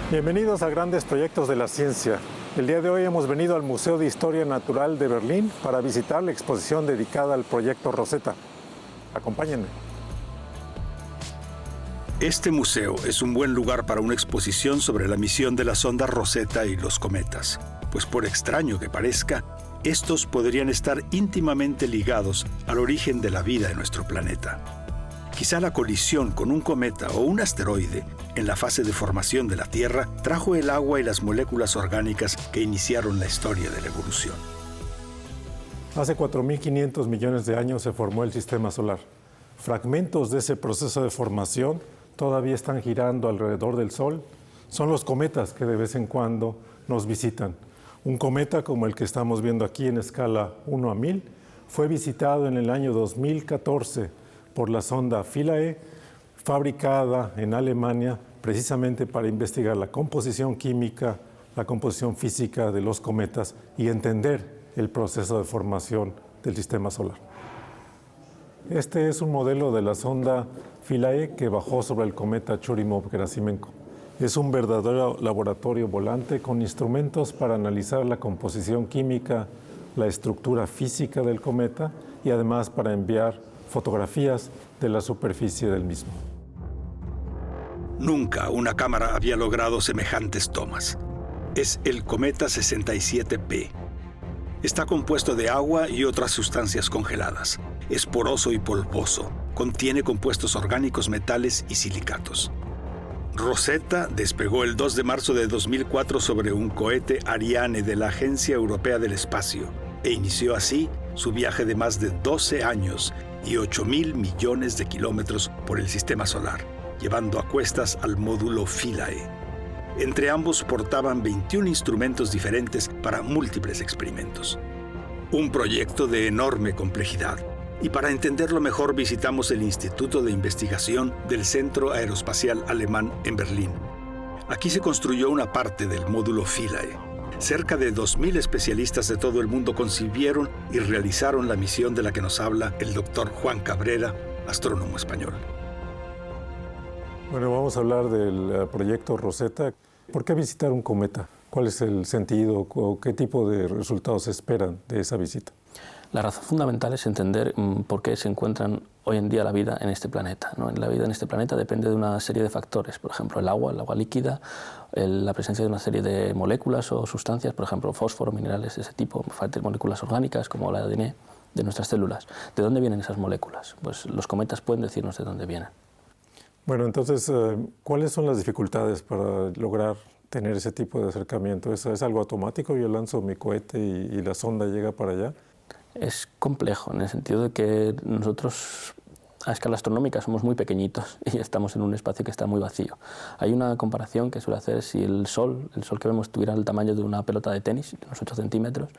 Bienvenidos a Grandes Proyectos de la Ciencia. El día de hoy hemos venido al Museo de Historia Natural de Berlín para visitar la exposición dedicada al proyecto Rosetta. Acompáñenme. Este museo es un buen lugar para una exposición sobre la misión de la sonda Rosetta y los cometas, pues por extraño que parezca, estos podrían estar íntimamente ligados al origen de la vida en nuestro planeta. Quizá la colisión con un cometa o un asteroide en la fase de formación de la Tierra trajo el agua y las moléculas orgánicas que iniciaron la historia de la evolución. Hace 4.500 millones de años se formó el Sistema Solar. Fragmentos de ese proceso de formación todavía están girando alrededor del Sol. Son los cometas que de vez en cuando nos visitan. Un cometa como el que estamos viendo aquí en escala 1 a 1000 fue visitado en el año 2014 por la sonda Philae, fabricada en Alemania precisamente para investigar la composición química, la composición física de los cometas y entender el proceso de formación del Sistema Solar. Este es un modelo de la sonda Philae que bajó sobre el cometa Churyumov-Gerasimenko. Es un verdadero laboratorio volante con instrumentos para analizar la composición química, la estructura física del cometa y además para enviar fotografías de la superficie del mismo. Nunca una cámara había logrado semejantes tomas. Es el cometa 67P. Está compuesto de agua y otras sustancias congeladas. Es poroso y polvoso. Contiene compuestos orgánicos, metales y silicatos. Rosetta despegó el 2 de marzo de 2004 sobre un cohete Ariane de la Agencia Europea del Espacio e inició así su viaje de más de 12 años y 8.000 millones de kilómetros por el Sistema Solar, llevando a cuestas al módulo Philae. Entre ambos portaban 21 instrumentos diferentes para múltiples experimentos. Un proyecto de enorme complejidad. Y para entenderlo mejor visitamos el Instituto de Investigación del Centro Aeroespacial Alemán en Berlín. Aquí se construyó una parte del módulo Philae. Cerca de 2.000 especialistas de todo el mundo concibieron y realizaron la misión de la que nos habla el doctor Juan Cabrera, astrónomo español. Bueno, vamos a hablar del proyecto Rosetta. ¿Por qué visitar un cometa? ¿Cuál es el sentido o qué tipo de resultados esperan de esa visita? La razón fundamental es entender por qué se encuentran hoy en día la vida en este planeta, ¿no? La vida en este planeta depende de una serie de factores, por ejemplo, el agua líquida, la presencia de una serie de moléculas o sustancias, por ejemplo, fósforo, minerales de ese tipo, moléculas orgánicas como el ADN de nuestras células. ¿De dónde vienen esas moléculas? Pues los cometas pueden decirnos de dónde vienen. Bueno, entonces, ¿cuáles son las dificultades para lograr tener ese tipo de acercamiento? ¿Es algo automático? Yo lanzo mi cohete y la sonda llega para allá. Es complejo en el sentido de que nosotros a escala astronómica somos muy pequeñitos y estamos en un espacio que está muy vacío. Hay una comparación que suele hacer si el Sol que vemos tuviera el tamaño de una pelota de tenis, de unos 8 centímetros,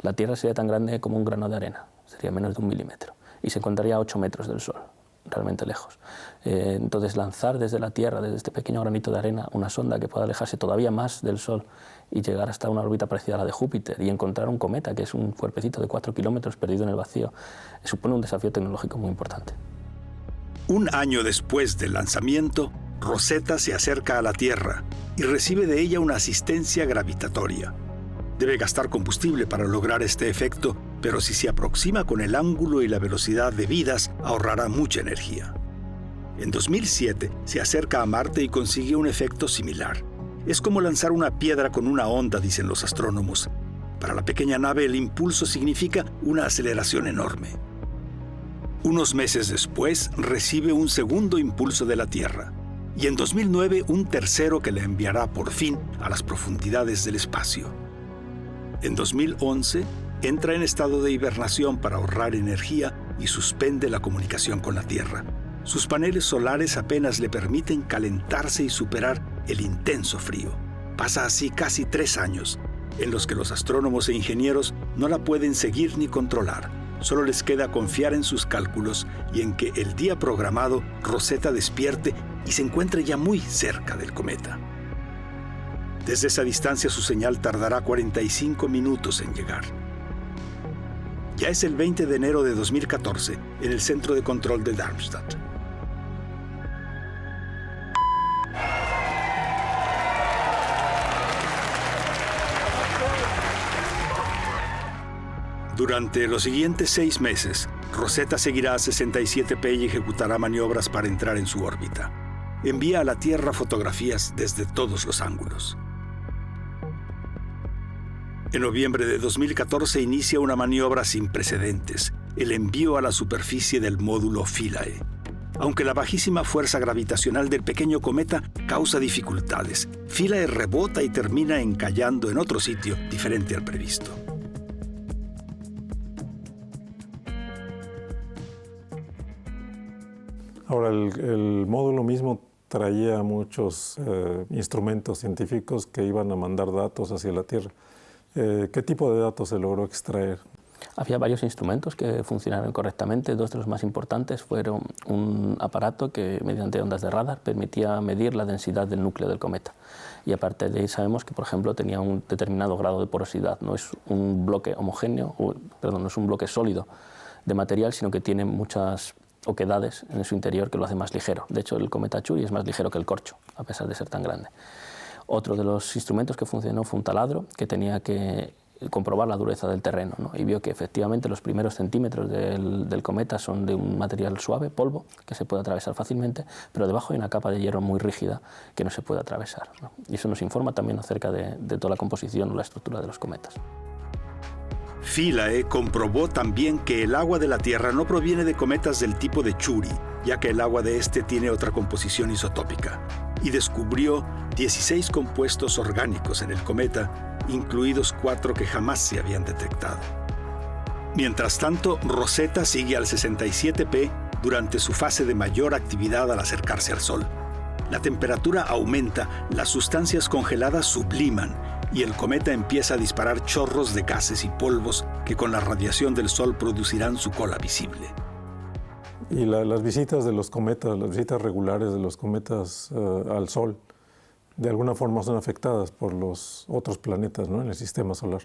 la Tierra sería tan grande como un grano de arena, sería menos de 1 milímetro y se encontraría a 8 metros del Sol, realmente lejos. Entonces lanzar desde la Tierra, desde este pequeño granito de arena, una sonda que pueda alejarse todavía más del Sol y llegar hasta una órbita parecida a la de Júpiter y encontrar un cometa, que es un cuerpecito de 4 kilómetros perdido en el vacío, supone un desafío tecnológico muy importante. Un año después del lanzamiento, Rosetta se acerca a la Tierra y recibe de ella una asistencia gravitatoria. Debe gastar combustible para lograr este efecto, pero si se aproxima con el ángulo y la velocidad debidas, ahorrará mucha energía. En 2007 se acerca a Marte y consigue un efecto similar. Es como lanzar una piedra con una onda, dicen los astrónomos. Para la pequeña nave el impulso significa una aceleración enorme. Unos meses después recibe un segundo impulso de la Tierra y en 2009 un tercero que la enviará por fin a las profundidades del espacio. En 2011 entra en estado de hibernación para ahorrar energía y suspende la comunicación con la Tierra. Sus paneles solares apenas le permiten calentarse y superar el intenso frío. Pasa así casi 3 años, en los que los astrónomos e ingenieros no la pueden seguir ni controlar. Solo les queda confiar en sus cálculos y en que el día programado Rosetta despierte y se encuentre ya muy cerca del cometa. Desde esa distancia su señal tardará 45 minutos en llegar. Ya es el 20 de enero de 2014 en el Centro de Control de Darmstadt. Durante los siguientes 6 meses, Rosetta seguirá a 67P y ejecutará maniobras para entrar en su órbita. Envía a la Tierra fotografías desde todos los ángulos. En noviembre de 2014 inicia una maniobra sin precedentes, el envío a la superficie del módulo Philae. Aunque la bajísima fuerza gravitacional del pequeño cometa causa dificultades, Philae rebota y termina encallando en otro sitio diferente al previsto. Ahora, el módulo mismo traía muchos instrumentos científicos que iban a mandar datos hacia la Tierra. ¿Qué tipo de datos se logró extraer? Había varios instrumentos que funcionaron correctamente. 2 de los más importantes fueron un aparato que, mediante ondas de radar, permitía medir la densidad del núcleo del cometa. Y aparte de ahí sabemos que, por ejemplo, tenía un determinado grado de porosidad. No es un bloque homogéneo, no es un bloque sólido de material, sino que tiene muchas oquedades en su interior que lo hace más ligero. De hecho, el cometa Chury es más ligero que el Corcho, a pesar de ser tan grande. Otro de los instrumentos que funcionó fue un taladro que tenía que comprobar la dureza del terreno, ¿no? Y vio que efectivamente los primeros centímetros del cometa son de un material suave, polvo, que se puede atravesar fácilmente, pero debajo hay una capa de hierro muy rígida que no se puede atravesar, ¿no? Y eso nos informa también acerca de toda la composición o la estructura de los cometas. Philae comprobó también que el agua de la Tierra no proviene de cometas del tipo de Chury, ya que el agua de este tiene otra composición isotópica, y descubrió 16 compuestos orgánicos en el cometa, incluidos 4 que jamás se habían detectado. Mientras tanto, Rosetta sigue al 67P durante su fase de mayor actividad al acercarse al Sol. La temperatura aumenta, las sustancias congeladas subliman y el cometa empieza a disparar chorros de gases y polvos que con la radiación del Sol producirán su cola visible. Y las visitas de los cometas, las visitas regulares de los cometas al Sol, de alguna forma son afectadas por los otros planetas, ¿no?, en el sistema solar.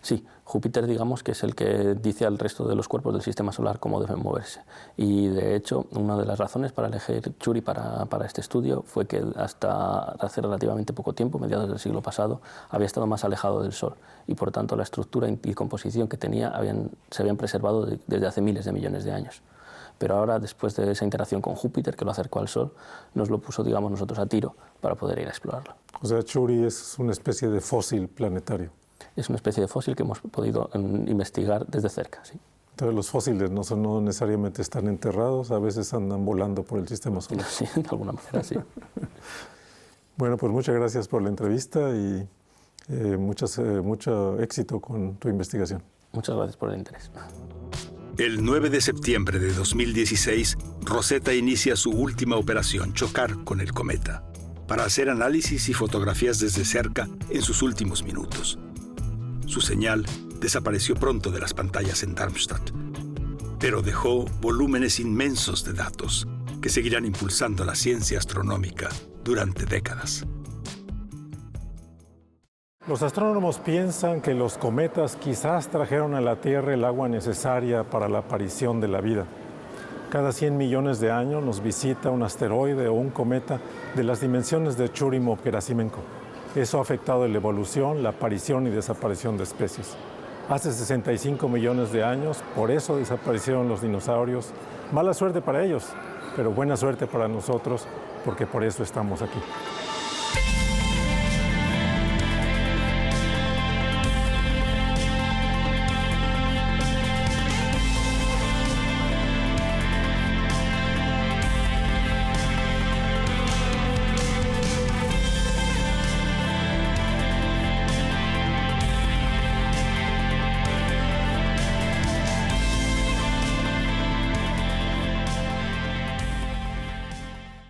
Sí, Júpiter, digamos que es el que dice al resto de los cuerpos del sistema solar cómo deben moverse. Y de hecho, una de las razones para elegir Chury para este estudio fue que hasta hace relativamente poco tiempo, mediados del siglo pasado, había estado más alejado del Sol y por tanto la estructura y composición que tenía se habían preservado desde hace miles de millones de años. Pero ahora, después de esa interacción con Júpiter, que lo acercó al Sol, nos lo puso, digamos, nosotros a tiro para poder ir a explorarlo. O sea, Chury es una especie de fósil planetario. Es una especie de fósil que hemos podido investigar desde cerca, sí. Entonces los fósiles no necesariamente están enterrados, a veces andan volando por el sistema solar. Sí, de alguna manera sí. Bueno, pues muchas gracias por la entrevista y mucho éxito con tu investigación. Muchas gracias por el interés. El 9 de septiembre de 2016, Rosetta inicia su última operación, chocar con el cometa, para hacer análisis y fotografías desde cerca en sus últimos minutos. Su señal desapareció pronto de las pantallas en Darmstadt, pero dejó volúmenes inmensos de datos que seguirán impulsando la ciencia astronómica durante décadas. Los astrónomos piensan que los cometas quizás trajeron a la Tierra el agua necesaria para la aparición de la vida. Cada 100 millones de años nos visita un asteroide o un cometa de las dimensiones de Churyumov-Gerasimenko. Eso ha afectado la evolución, la aparición y desaparición de especies. Hace 65 millones de años, por eso desaparecieron los dinosaurios. Mala suerte para ellos, pero buena suerte para nosotros, porque por eso estamos aquí.